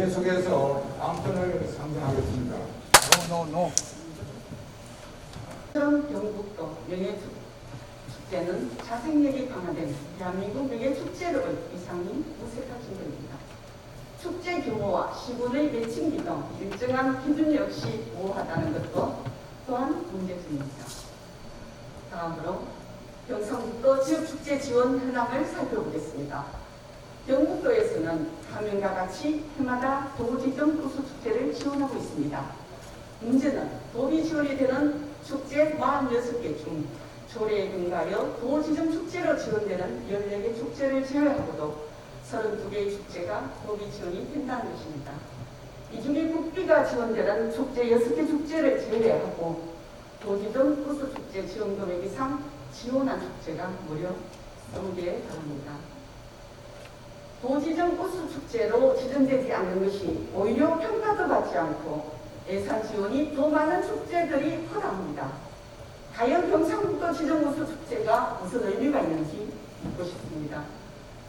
계속해서 다음 편을 상정하겠습니다. 경북도 명예축제는 자생력이 강화된 대한민국 명예축제로의 이상이 무색한 증거입니다. 축제 규모와 시군의 매칭기 등 일정한 기준 역시 모호하다는 것도 또한 문제점입니다. 다음으로 경상북도 지역축제 지원 현황을 살펴보겠습니다. 경북도에서는 화면과 같이 해마다 도지정 구수축제를 지원하고 있습니다. 문제는 도비 지원이 되는 축제 46개 중 조례에 근거하여 도지정 축제로 지원되는 14개 축제를 제외하고도 32개의 축제가 도비 지원이 된다는 것입니다. 이 중에 국비가 지원되는 축제 6개 축제를 제외하고 도지정 구수축제 지원 금액 이상 지원한 축제가 무려 20개에 달합니다. 도지정 구수축제로 지정되지 않는 것이 오히려 평가도 받지 않고 예산 지원이 더 많은 축제들이 허다합니다. 과연 경상북도 지정 구수축제가 무슨 의미가 있는지 묻고 싶습니다.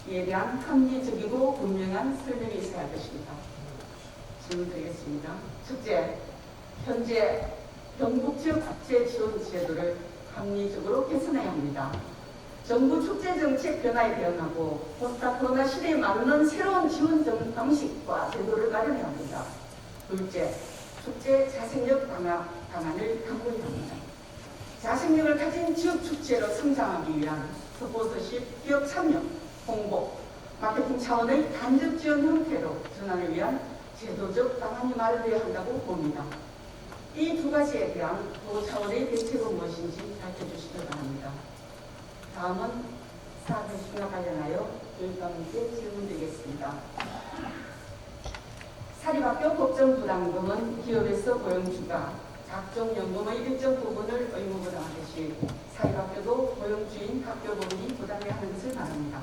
이에 대한 합리적이고 분명한 설명이 있어야 할 것입니다. 질문 드리겠습니다. 첫째, 현재 경북 지역 축제 지원 제도를 합리적으로 개선해야 합니다. 정부 축제 정책 변화에 대응하고 포스트 코로나 시대에 맞는 새로운 지원 방식과 제도를 마련해야 합니다. 둘째, 축제 자생력 방안을 강구해야 합니다. 자생력을 가진 지역 축제로 성장하기 위한 스포츠십, 기업 참여, 홍보, 마케팅 차원의 간접 지원 형태로 전환을 위한 제도적 방안이 마련되어야 한다고 봅니다. 이 두 가지에 대한 도 차원의 대책은 무엇인지 밝혀주시기 바랍니다. 다음은 사업의 수행과 관련하여 교육감님께 질문드리겠습니다. 사립학교 법정부담금은 기업에서 고용주가 각종 연금의 일정 부분을 의무부담하듯이 사립학교도 고용주인 학교법인이 부담해야 하는 것을 말합니다.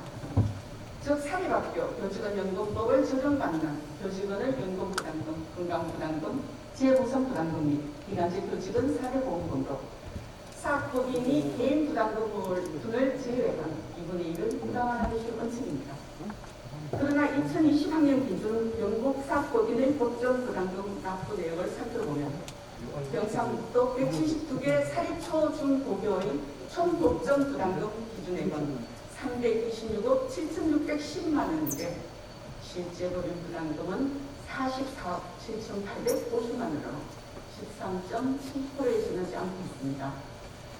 즉 사립학교 교직원연금법을 적용받는 교직원의 연금부담금, 건강부담금, 재보상부담금 및 기간제 교직원 사례보험금도 사업법인이 개인 부담금을 제외한 2분의 1을 부담하는 것이 원칙입니다. 그러나 2020학년 기준 영국 사업법인의 법정 부담금 납부 내역을 살펴보면 경상북도 172개 사립 초중고교의 총 법정 부담금 기준액은 326억 7,610만 원인데 실제 법인 부담금은 44억 7,850만 원으로 13.7%에 지나지 않고 있습니다.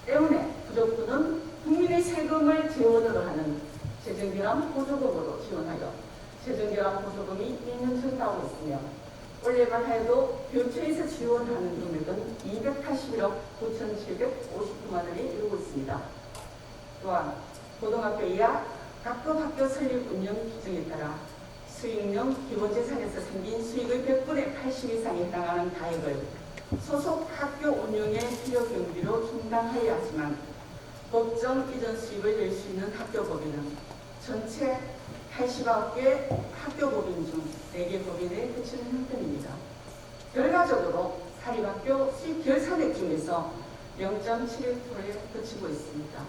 때문에 부족분은 국민의 세금을 재원으로 하는 재정결함 보조금으로 지원하여 재정결함 보조금이 2년 증가하고 있으며 올해만 해도 교육청에서 지원하는 금액은 281억 9,759만 원에 이르고 있습니다. 또한 고등학교 이하 각급 학교 설립 운영 규정에 따라 수익용 기본재산에서 생긴 수익의 100분의 80 이상에 해당하는 가액을 소속 학교 운영의 필요 경비로 충당하여야 하지만 법정 이전 수입을 낼 수 있는 학교법인은 전체 89개 학교법인 중 4개 법인에 그치는 형편입니다. 결과적으로 사립학교 수입 결산액 중에서 0.71%에 그치고 있습니다.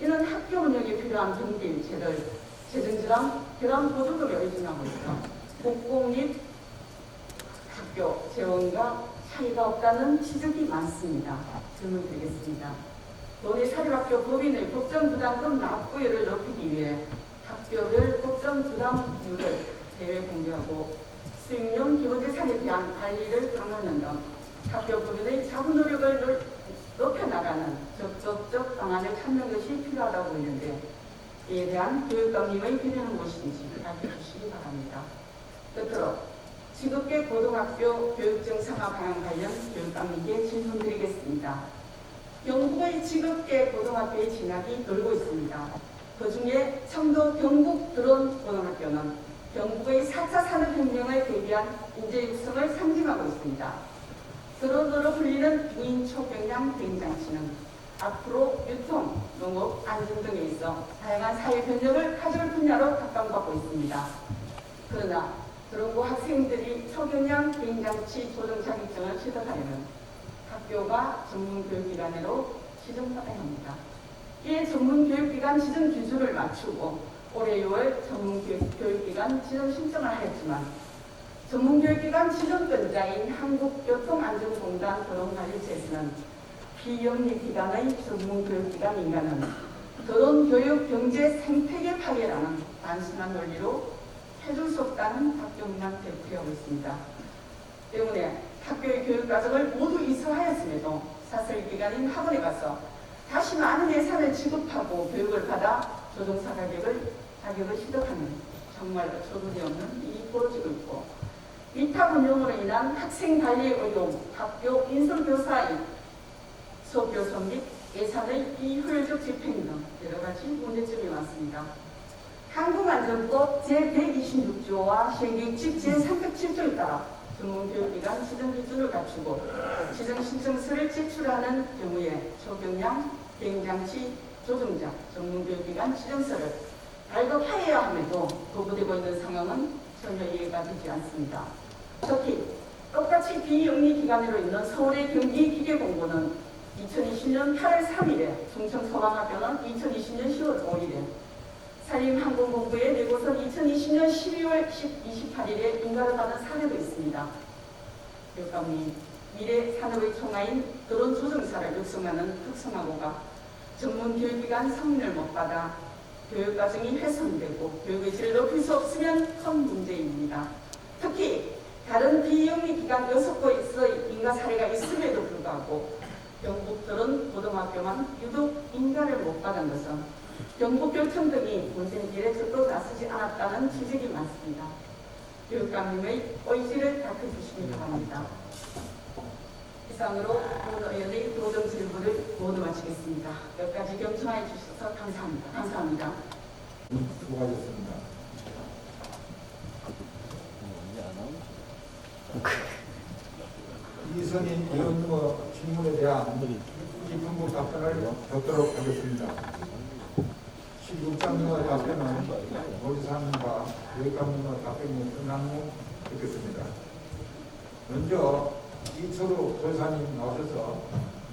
이는 학교 운영에 필요한 경비 일체를 재정지랑 결함 보조금에 의존하고 있어 국공립 학교 재원과 차이가 없다는 지적이 많습니다. 질문 드리겠습니다. 논의 사립학교 법인의 법정부담금 납부율을 높이기 위해 학교별 법정부담률을 대외 공개하고 수익용 기본재산에 대한 관리를 강화하는 등 학교 법인의 자구 노력을 높여나가는 적극적 방안을 찾는 것이 필요하다고 보이는데 이에 대한 교육감님의 견해는 무엇인지 알려주시기 바랍니다. 끝으로 지급계 고등학교 교육정 상하 방향 관련 교육감님께 질문드리겠습니다. 경북의 지급계 고등학교의 진학이 늘고 있습니다. 그 중에 청도 경북 드론 고등학교는 경북의 4차 산업혁명을 대비한 인재 육성을 상징하고 있습니다. 드론으로 불리는 무인 초경량 비행장치는 앞으로 유통, 농업, 안전 등에 있어 다양한 사회 변혁을 가져올 분야로 각광받고 있습니다. 그러나 드론고 학생들이 초경량 비행장치 조종 자격증을 취득하려면 학교가 전문교육기관으로 지정받아야 합니다. 이에 전문교육기관 지정 기준을 맞추고 올해 6월 전문교육기관 지정 신청을 하였지만 전문교육기관 지정권자인 한국교통안전공단 도롱관리처에서는 비영리기관의 전문교육기관인가는 도롱교육 경제 생태계 파괴라는 단순한 논리로 해줄 수 없다는 학교만 대표하고 있습니다. 때문에 학교의 교육과정을 모두 이수하였음에도 사설기관인 학원에 가서 다시 많은 예산을 지급하고 교육을 받아 조종사 자격을 취득하는 정말 소득이 없는 일이 벌어지고 있고, 위탁 운영으로 인한 학생 관리 의용, 학교 인솔교사의 수업교섭 및 예산의 비효율적 집행 등 여러 가지 문제점이 많습니다. 한국안전법 제126조와 시행규칙 제307조에 따라 전문교육기관 지정 기준을 갖추고 지정 신청서를 제출하는 경우에 초경량, 비행장치, 조종자, 전문교육기관 지정서를 발급하여야 함에도 거부되고 있는 상황은 전혀 이해가 되지 않습니다. 특히 똑같이 비영리기관으로 있는 서울의 경기기계공고는 2020년 8월 3일에, 충청서강학교는 2020년 10월 5일에, 산림항공본부의 내고선 2020년 12월 28일에 인가를 받은 사례도 있습니다. 교육감이 미래 산업의 총화인 드론 조종사를 육성하는 특성화고가 전문교육기관 승인을 못 받아 교육과정이 훼손되고 교육의 질을 높일 수 없으면 큰 문제입니다. 특히 다른 비영리기관 6곳의 인가 사례가 있음에도 불구하고 경북들은 고등학교만 유독 인가를 못 받은 것은 경북교청 등이 문제길에 적극 나서지 않았다는 지적이 많습니다. 교육감님의 의지를 밝혀주시기 바랍니다. 이상으로 본 의원의 도정 질문을 모두 마치겠습니다. 몇 가지 경청해 주셔서 감사합니다. 감사합니다. 수고하셨습니다. 이선인 의원님의 질문에 대한 기품부 답변을 듣도록 하겠습니다. 실국장님의 답변은 노지사님과 교육감님의 답변이 끝난 후 듣겠습니다. 먼저 이철우 조사님 나오셔서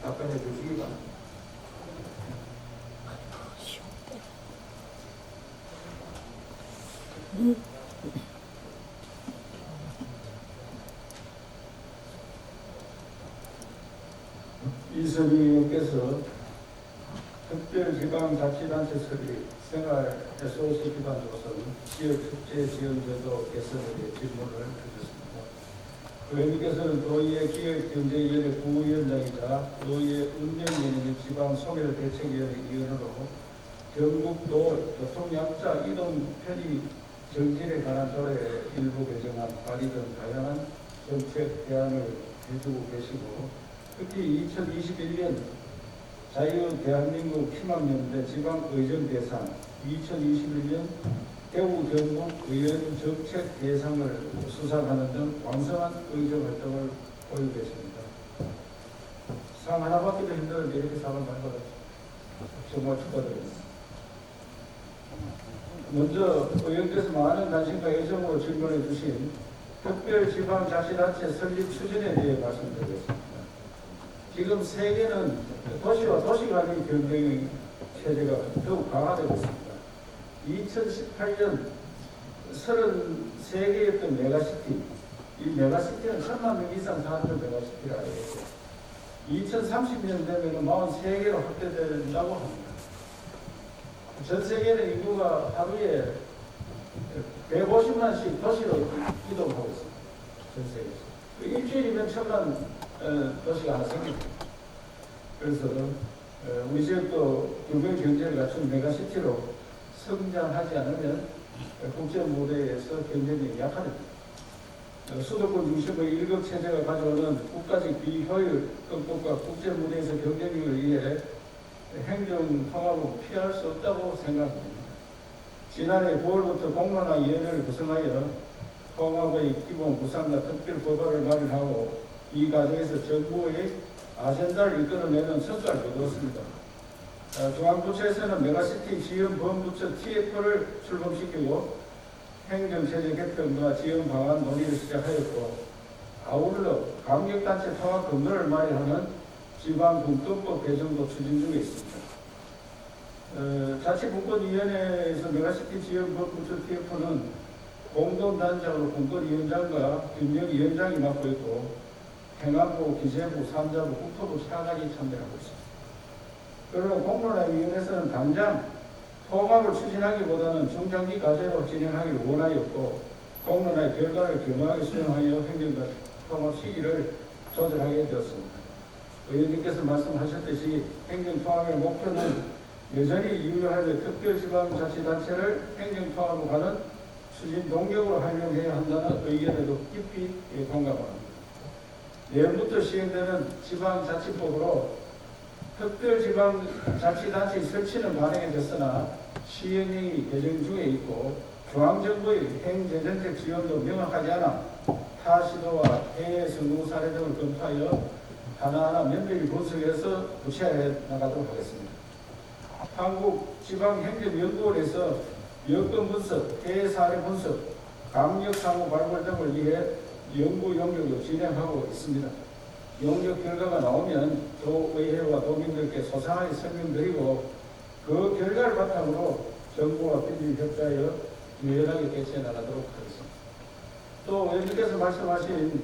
답변해 주시기 바랍니다. 이선희 의원께서 특별지방자치단체 설립, 생활 SOC 기반 조성, 지역축제 지원제도 개선에 대해 질문을 드렸습니다. 의원님께서는 도의회 기획경제위원회 부위원장이자 도의회 운영위원회 지방소멸대책위원회 위원으로 경북도 교통약자 이동 편의 정진에 관한 조례 일부 개정안, 발의 등 다양한 정책 대안을 해주고 계시고, 특히 2021년 자유대한민국 희망연대 지방의정대상, 2021년 대구 경북 의원 정책 대상을 수상하는 등 왕성한 의정활동을 보이고 계십니다. 상 하나 받기도 힘들었는데 이렇게 상을 많이 받았죠. 정말 축하드립니다. 먼저 의원께서 많은 관심과 애정으로 질문해 주신 특별지방자치단체 설립 추진에 대해 말씀드리겠습니다. 지금 세계는 도시와 도시 간의 경쟁 체제가 더욱 강화되고 있습니다. 2018년 33개였던 메가시티, 이 메가시티는 1000만 명 이상 사는 메가시티라 해서 2030년 되면 43개로 확대된다고 합니다. 전 세계는 인구가 하루에 150만씩 도시로 이동하고 있습니다. 전 세계에서. 일주일이면 1000만 도시가 하나 생깁니다. 그래서 우리 지역도 규모의 경제를 갖춘 메가시티로 성장하지 않으면 국제 무대에서 경쟁력이 약화됩니다. 수도권 중심의 일극 체제가 가져오는 국가적 비효율 극복과 국제 무대에서 경쟁력을 위해 행정 통합을 피할 수 없다고 생각합니다. 지난해 9월부터 공론화위원회를 구성하여 통합의 기본 구상과 특별 법안을 마련하고 이 과정에서 정부의 아젠다를 이끌어내는 성과를 거두었습니다. 중앙부처에서는 메가시티 지원본부처 TF를 출범시키고 행정체제 개편과 지원 방안 논의를 시작하였고, 아울러 강력단체 통합 검토를 마련하는 지방분권법 개정도 추진 중에 있습니다. 자치분권위원회에서 메가시티 지원본부처 TF는 공동단장으로 공권위원장과 균형위원장이 맡고 있고 행안부, 기재부, 산자부, 국토부 차관이 참여하고 있습니다. 그러나 공론화위원회에서는 당장 통합을 추진하기보다는 중장기 과제로 진행하기를 원하였고 공론화의 결과를 겸허하게 수용하여 행정과 통합 시기를 조절하게 되었습니다. 의원님께서 말씀하셨듯이 행정통합의 목표는 여전히 유효하여 특별지방자치단체를 행정통합으로 가는 추진 동력으로 활용해야 한다는 의견에도 깊이 공감합니다. 내년부터 시행되는 지방자치법으로 특별지방자치단체 설치는 반영이 됐으나 시행령이 개정 중에 있고 중앙정부의 행재정책 지원도 명확하지 않아 타 시도와 해외 성공 사례 등을 검토하여 하나하나 면밀히 분석해서 구체화해 나가도록 하겠습니다. 한국지방행정연구원에서 여건 분석, 해외 사례 분석, 강력상호 발굴 등을 위해 연구 용역을 진행하고 있습니다. 용역 결과가 나오면 도의회와 도민들께 소상하게 설명드리고 그 결과를 바탕으로 정부와 필히 협조하여 유연하게 대처해 나가도록 하겠습니다. 또 의원님께서 말씀하신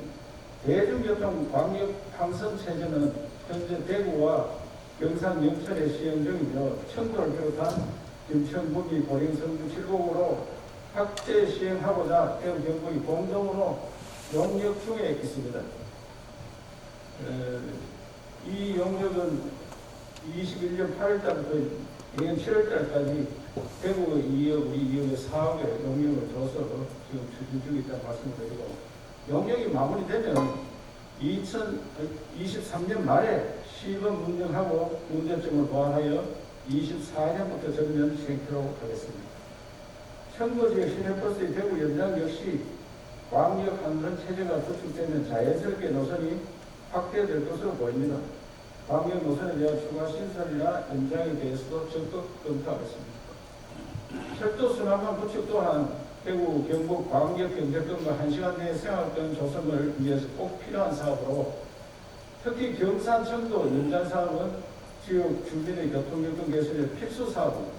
대중교통 광역 항선 체제는 현재 대구와 경상 영천에 시행 중이며 청도를 비롯한 김천, 구미, 보령, 성주 7곡으로 확대 시행하고자 대구 경북이 공동으로 용역 중에 있습니다. 이 용역은 21년 8월달부터 내년 7월달까지 대구 2억, 우리 2억의 4억의 용역을 줘서 지금 추진 중에 있다는 말씀을 드리고 용역이 마무리되면 2023년 말에 시범 운영하고 문제점을 보완하여 24년부터 전면 시행하도록 하겠습니다. 청도지역 시내버스의 대구 연장 역시 광역 항선 체제가 구축되면 자연스럽게 노선이 확대될 것으로 보입니다. 광역 노선에 대한 추가 신설이나 연장에 대해서도 적극 검토하겠습니다. 철도 순환망 구축 또한 대구, 경북, 광역 경제권과 1시간 내에 생활권 조성을 위해서 꼭 필요한 사업으로 특히 경산, 청도 연장 사업은 지역 주민의 교통여건 개선의 필수 사업입니다.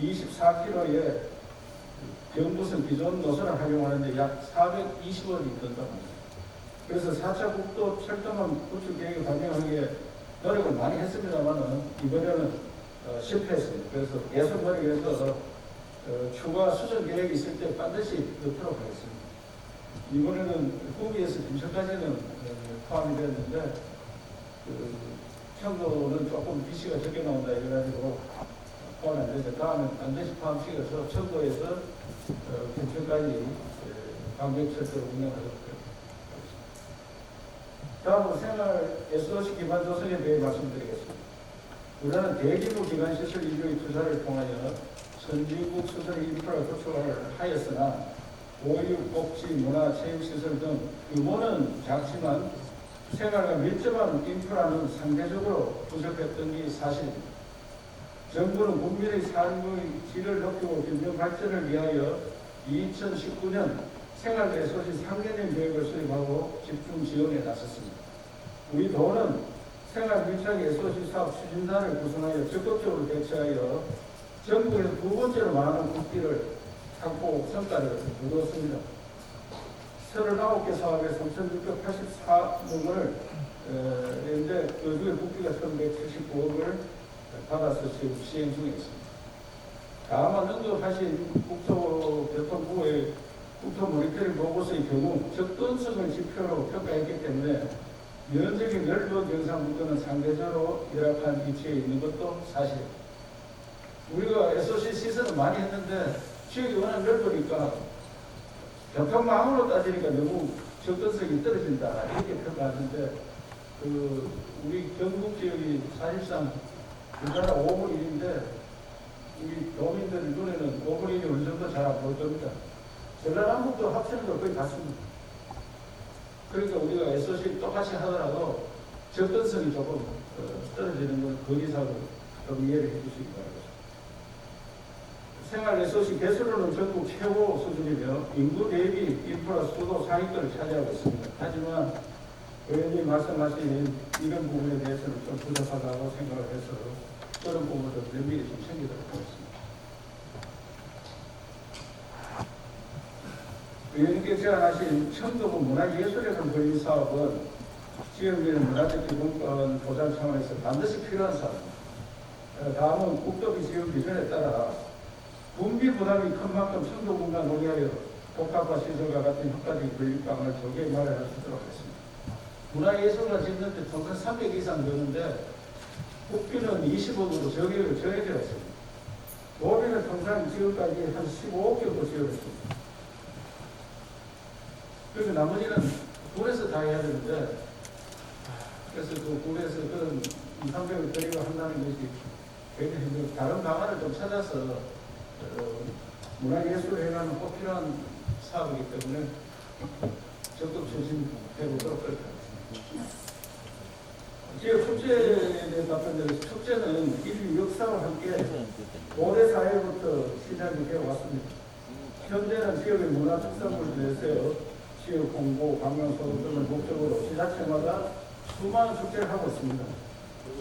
24km의 경부선 기존 노선을 활용하는데 약 420억이 든다고 합니다. 그래서 4차 국도 철도망 구축 계획을 반영하기에 노력을 많이 했습니다만 이번에는 실패했습니다. 그래서 계속 노력해서 추가 수정 계획이 있을 때 반드시 넣도록 하겠습니다. 이번에는 후기에서 김천까지는 포함이 됐는데 청도는 조금 비시가 적게 나온다 이래가지고 포함이 안 되는데 다음에 반드시 포함시켜서 청도에서 김천까지 광역철도를 운영하도록 하겠습니다. 다음으로 생활 SOC 기반 조성에 대해 말씀드리겠습니다. 우리는 대규모 기반 시설 인력의 투자를 통하여 선진국 수준의 인프라 구축을 하였으나 보육, 복지, 문화, 체육시설 등 규모는 작지만 생활과 밀접한 인프라는 상대적으로 부족했던 게 사실입니다. 정부는 국민의 삶의 질을 높이고 균형 발전을 위하여 2019년 생활 SOC 3개년 계획을 수립하고 집중 지원에 나섰습니다. 우리 도는 생활 밀착 SOC 사업 추진단을 구성하여 적극적으로 대처하여 전국에서 두 번째로 많은 국비를 확보 성과를 이루었습니다. 39개 사업에 3,684억 원을 했는데 그 중에 국비가 1,179억을 받아서 지금 시행 중에 있습니다. 다만 언급하신 국토교통부의 국토 모니터링 보고서의 경우 접근성을 지표로 평가했기 때문에 면적이 넓은 경상북도는 상대적으로 열악한 위치에 있는 것도 사실입니다. 우리가 SOC 시설을 많이 했는데 지역이 워낙 넓으니까 교통망으로 따지니까 너무 접근성이 떨어진다 이렇게 평가하는데 우리 경북 지역이 사실상 우리나라 5분 1인데 우리 도민들 눈에는 5분 1이 어느 정도 잘 안 보일 겁니다. 전라남북도 합치는 거 거의 같습니다. 그러니까 우리가 SOC 똑같이 하더라도 접근성이 조금 떨어지는 걸 거기사로 좀 이해를 해 주시기 바랍니다. 생활 SOC 개수로는 전국 최고 수준이며 인구 대비 인프라 수도 상위권을 차지하고 있습니다. 하지만 의원님 말씀하신 이런 부분에 대해서는 좀 부족하다고 생각을 해서 그런 부분을 면밀히 좀 챙기도록 하겠습니다. 의원님께 제안하신 청도구 문화예술회관 건립 사업은 지역의 문화적 기본권 보장 차원에서 반드시 필요한 사업입니다. 다음은 국도비 지원 기준에 따라 분비 부담이 큰 만큼 청도군과 논의하여 복합화 시설과 같은 효과적인 건립방안을 조기에 마련할 수 있도록 하겠습니다. 문화예술관 짓는데 통상 300 이상 드는데 국비는 20억으로 정해져 있습니다. 도비는 통상 지금까지 한 15억 정도 지원했습니다. 그리고 나머지는 군에서 다 해야 되는데, 그래서 그 군에서 그런 2, 300을 들이고 한다는 것이 굉장히 힘들고, 다른 방안을 좀 찾아서 문화예술회관은 꼭 필요한 사업이기 때문에 적극 추진해보도록 그렇게 하겠습니다. 지역 축제에 대해 답변드리겠습니다. 축제는 인류 역사와 함께 고대 사회부터 시작이 되어 왔습니다. 현재는 지역의 문화 특산물을 내세워 지역 홍보, 관광 소득 등을 목적으로 지자체마다 수많은 축제를 하고 있습니다.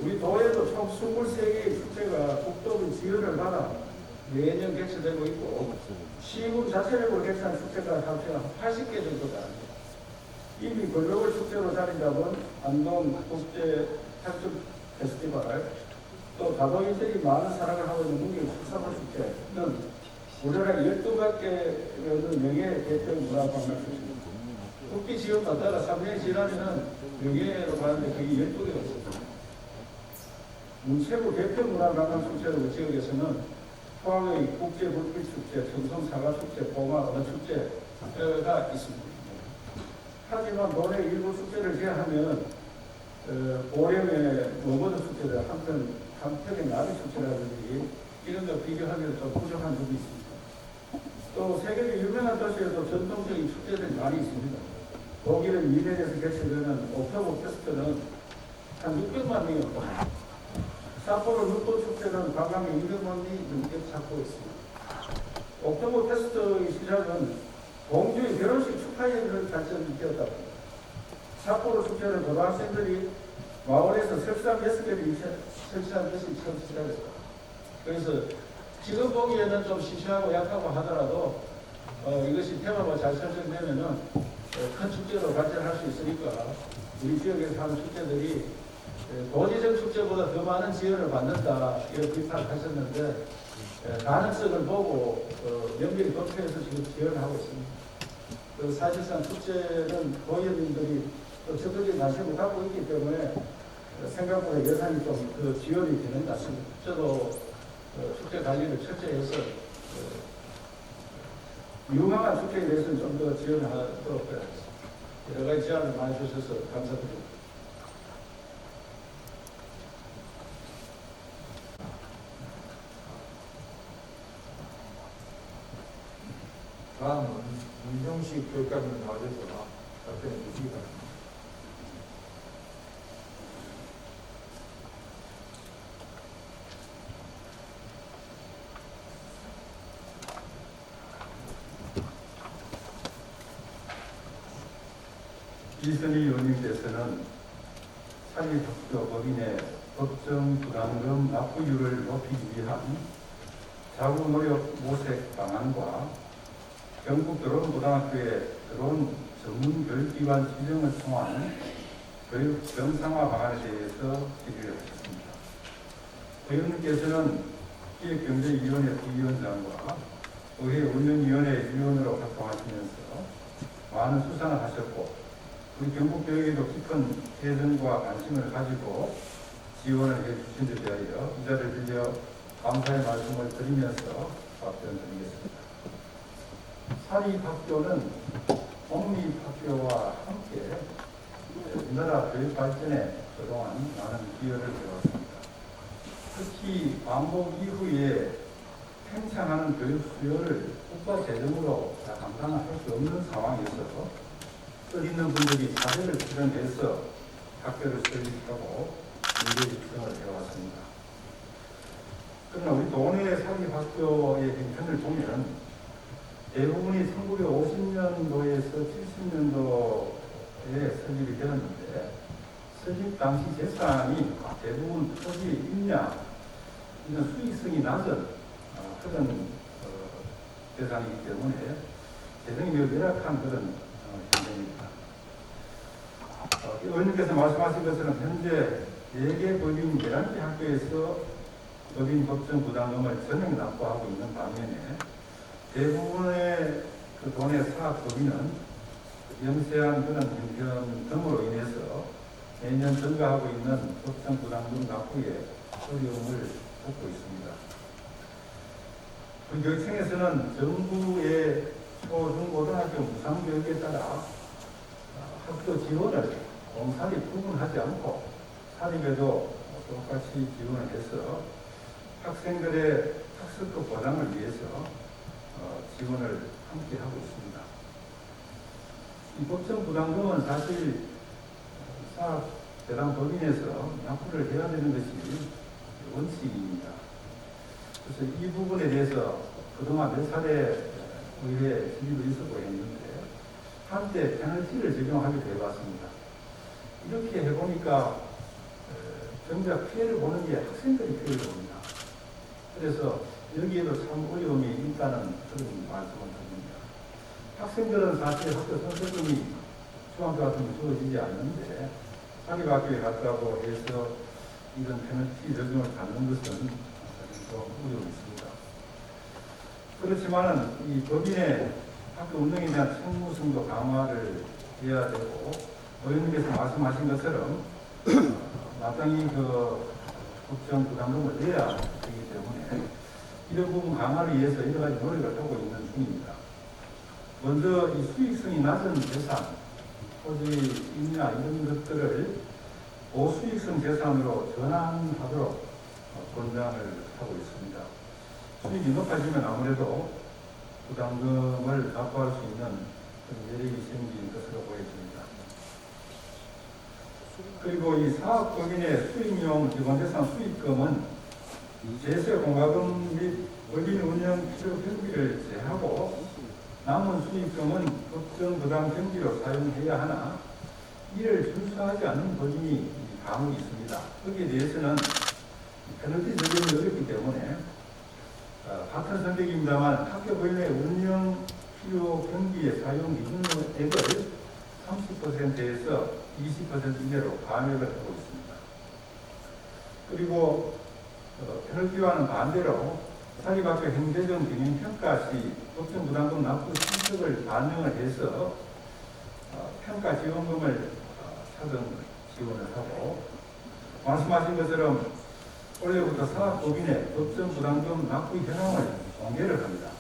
우리 도에도 총 23개의 축제가 국도부 지원을 받아 매년 개최되고 있고 시군 자체적으로 개최한 축제가 합쳐 80개 정도가 됩니다. 이미 글로벌 축제로 자리 잡은 안동 국제 탈출 페스티벌, 또 다도인들이 많은 사랑을 하고 있는 문경 축사물 축제는 우리나라 12개의 명예 대표 문화관광축제입니다. 국비 지원 받다가 3년이 지나면 명예로 가는데 그게 12개가 있습니다. 문체부 대표 문화관광축제로 지역에서는 포항의 국제불빛축제, 청송사과축제, 봉화 언어축제가 있습니다. 하지만 도내 일부 축제를 제외하면 고령의 머거드 축제들, 한편의 나비 축제라든지 이런 거 비교하면 좀 부족한 부분이 있습니다. 또 세계적 유명한 도시에도 전통적인 축제들이 많이 있습니다. 독일은 미넨에서 개최되는 옥토버 페스트는 한 600만 명이 옵니다. 삿포로 눈꽃 축제는 관광객 200만 명이 넘게 찾고 있습니다. 옥토버 페스트의 시작은 공주의 결혼식 축하회를 발전되었다고 합니다. 삿포로 축제는 고등학생들이 마을에서 석상 6개를 설치한 것이 처음 시작했습니다. 그래서 지금 보기에는 좀 시시하고 약하고 하더라도 이것이 테마가 잘 설정되면은 큰 축제로 발전할 수 있으니까 우리 지역에서 하는 축제들이 도지적 축제보다 더 많은 지원을 받는다 이런 비판을 하셨는데 가능성을 보고 연결이 도표해서 지금 지원을 하고 있습니다. 사실상 축제는 도의원님들이 또 적극적인 관심을 갖고 있기 때문에 생각보다 예산이 좀 더 지원이 되는 것 같습니다. 저도 축제 관리를 철저히 해서 유망한 축제에 대해서는 좀 더 지원하도록 하겠습니다. 여러 가지 제안을 많이 주셔서 감사드립니다. 다음은 문정식 교육감을 나와줘서 답변해 주시기 바랍니다. 이선희 의원님께서는 사립학교 법인의 법정 부담금 납부율을 높이기 위한 자구 노력 모색 방안과 경북 드론고등학교에 드론 전문 교육기관 지정을 통한 교육 정상화 방안에 대해서 질의를 하셨습니다. 의원님께서는 기획경제위원회 부위원장과 의회 운영위원회 위원으로 활동하시면서 많은 수상을 하셨고 우리 경북교육에도 깊은 애정과 관심을 가지고 지원을 해주신 데 대하여 이 자리를 빌려 감사의 말씀을 드리면서 답변드리겠습니다. 사립학교는 공립학교와 함께 우리나라 교육 발전에 그동안 많은 기여를 해왔습니다. 특히 반복 이후에 팽창하는 교육 수요를 국가 재정으로 감당할 수 없는 상황에서 뜻있는 분들이 사회를 실현해서 학교를 설립하고 문제 집중을 해왔습니다. 그러나 우리 동네 사립학교의 형편을 보면 대부분이 1950년도에서 70년도에 설립이 되었는데 설립 당시 재산이 대부분 토지, 임야, 이런 수익성이 낮은 그런 재산이기 때문에 재정이 매우 열악한 그런 현장입니다. 의원님께서 말씀하신 것처럼 현재 4개 법인 11개 학교에서 법인 법정 부담금을 전액 납부하고 있는 반면에 대부분의 그 돈의 사학법인은 영세한 그런 형편 등으로 인해서 매년 증가하고 있는 법정 부담금 납부에 어려움을 겪고 있습니다. 교육청에서는 정부의 초중고등학교 무상교육에 따라 학교 지원을 공사립 구분하지 않고 사립에도 똑같이 지원을 해서 학생들의 학습과 보장을 위해서 지원을 함께 하고 있습니다. 이 법정 부담금은 사실 사학대상 법인에서 납부를 해야 되는 것이 원칙입니다. 그래서 이 부분에 대해서 그동안 몇 차례 의회 질의도 있었고 했는데 한때 페널티를 적용하기도 해봤습니다. 이렇게 해보니까 정작 피해를 보는 게 학생들이 피해를 봅니다. 그래서 여기에도 참 어려움이 있다는 그런 말씀을 드립니다. 학생들은 사실 학교 선생님이 중학교 같은 거 주어지지 않는데 사립학교에 갔다고 해서 이런 페널티 적용을 받는 것은 좀 어려움이 있습니다. 그렇지만은 이 법인의 학교 운영에 대한 책무성도 강화를 해야 되고 의원님께서 말씀하신 것처럼 마땅히 그 법정 부담금을 내야 되기 때문에 이런 부분 강화를 위해서 여러 가지 노력을 하고 있는 중입니다. 먼저 이 수익성이 낮은 재산, 토지, 임야 이런 것들을 고수익성 재산으로 전환하도록 권장을 하고 있습니다. 수익이 높아지면 아무래도 부담금을 납부할 수 있는 그런 여력이 생긴 것으로 보여집니다. 그리고 이 사학법인의 수익용 기본재산 수익금은 제세 공과금 및 법인 운영 필요 경비를 제하고 남은 수익금은 법정 부담 경비로 사용해야 하나 이를 준수하지 않는 법인이 간혹 있습니다. 거기에 대해서는 페널티 적용이 어렵기 때문에 같은 선택입니다만 학교 법인의 운영 필요 경비의 사용 기준액을 30%에서 20% 이내로 감액을 하고 있습니다. 그리고 페널티와는 반대로 사립학교 행정적 경영평가 시 법정 부담금 납부 신청을 반영을 해서 평가 지원금을 차등 지원을 하고 말씀하신 것처럼 올해부터 사학법인의 법정 부담금 납부 현황을 공개를 합니다.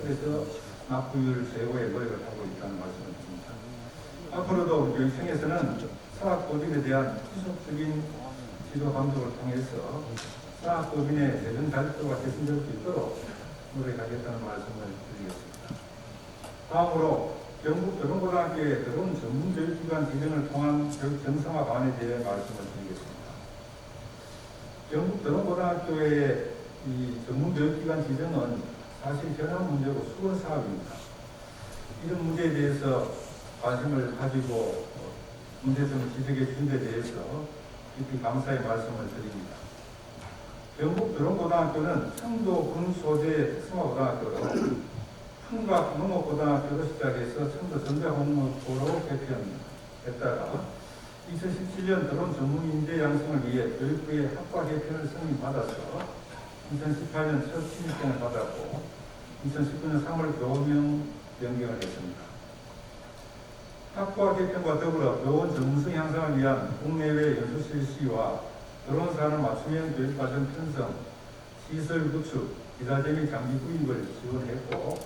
그래서 납부율 제고에 노력을 하고 있다는 말씀을 드립니다. 앞으로도 교육청에서는 사학법인에 대한 지속적인 지도 감독을 통해서 사학법인의 재정 자립도가 개선될 수 있도록 노력하겠다는 말씀을 드리겠습니다. 다음으로 경북 드론고등학교의 드론 전문교육기관 지정을 통한 교육 정상화 방안에 대해 말씀을 드리겠습니다. 경북 드론고등학교의 이 전문교육기관 지정은 사실 현안 문제고 수건 사업입니다. 이런 문제에 대해서 관심을 가지고 문제점을 지적해 준 데 대해서 깊이 감사의 말씀을 드립니다. 경북 드론고등학교는 청도 군소재 특성화고등학교로 풍각 농업고등학교로 시작해서 청도 전자공업고로 개편했다가 2017년 드론 전문 인재 양성을 위해 교육부의 학과 개편을 승인받아서 2018년 첫 신입생을 받았고 2019년 3월 교명 변경을 했습니다. 학과 개편과 더불어 교원 전문성 향상을 위한 국내외 연수 실시와 드론 산업 맞춤형 교육과정 편성, 시설 구축, 기자재 및 장비 구입을 지원했고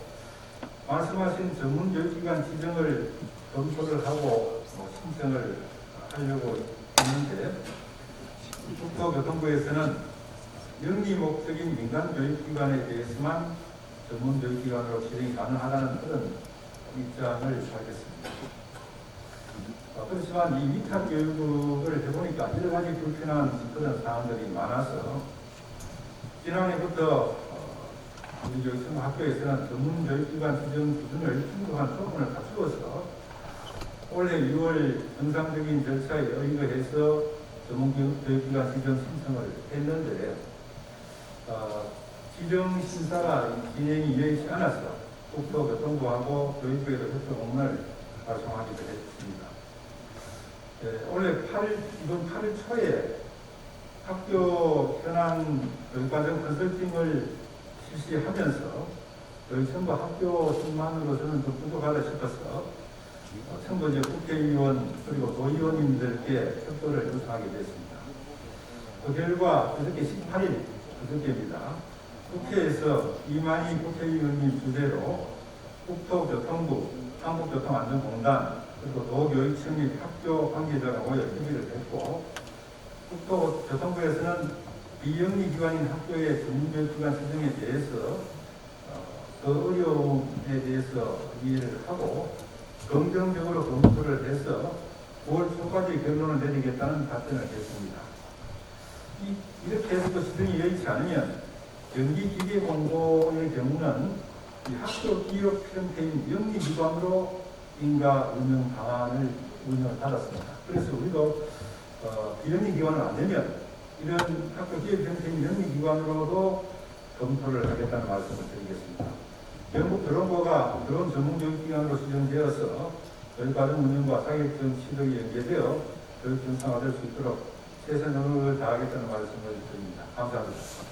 말씀하신 전문 교육기관 지정을 검토를 하고 신청을 하려고 했는데 국토교통부에서는 영리 목적인 민간 교육기관에 대해서만 전문 교육기관으로 지정이 가능하다는 그런 입장을 밝혔습니다. 그렇지만 이 위탁 교육을 해보니까 여러 가지 불편한 그런 사항들이 많아서 지난해부터 우리 교육청 학교에서는 전문 교육기관 지정 기준을 충분한 조건을 갖추어서 올해 6월 정상적인 절차에 의거해서 전문 교육기관 지정 신청을 했는데 지정 심사가 진행이 여의치 않아서 국토교통부하고 교육부에도 협조공문을 발송하기도 했습니다. 올해 이번 8월 초에 학교 현안 교육과정 컨설팅을 실시하면서 저희 정부 학교 수만으로서는 좀 부족하다 싶어서 정부 지역 국회의원 그리고 도의원님들께 협조를 요청하게 됐습니다. 그 결과 그저께 18일 그저께입니다. 국회에서 이만희 국회의원님 주재로 국토교통부, 한국교통안전공단 그리고 도교육청 및 학교 관계자가 모여 협의를 했고, 국토교통부에서는 비영리기관인 학교의 전문교육기관 선정에 대해서 그 어려움에 대해서 이해를 하고 긍정적으로 검토를 해서 9월 초까지 결론을 내리겠다는 답변을 했습니다. 이렇게 해서 또 시정이 여의치 않으면 전기기계공고의 경우는 이 학교 기업 형태인 영리기관으로 인가 운영 방안을 운영을 받았습니다. 그래서 우리도 비영리기관은 안 되면 이런 학교 기업 형태인 영리기관으로도 검토를 하겠다는 말씀을 드리겠습니다. 영국 드론고가 드론 전문교육기관으로 지정되어서 교육과정 운영과 자격증 취득이 연계되어 교육 정상화될 수 있도록 최선 노력을 다하겠다는 말씀을 드립니다. 감사합니다.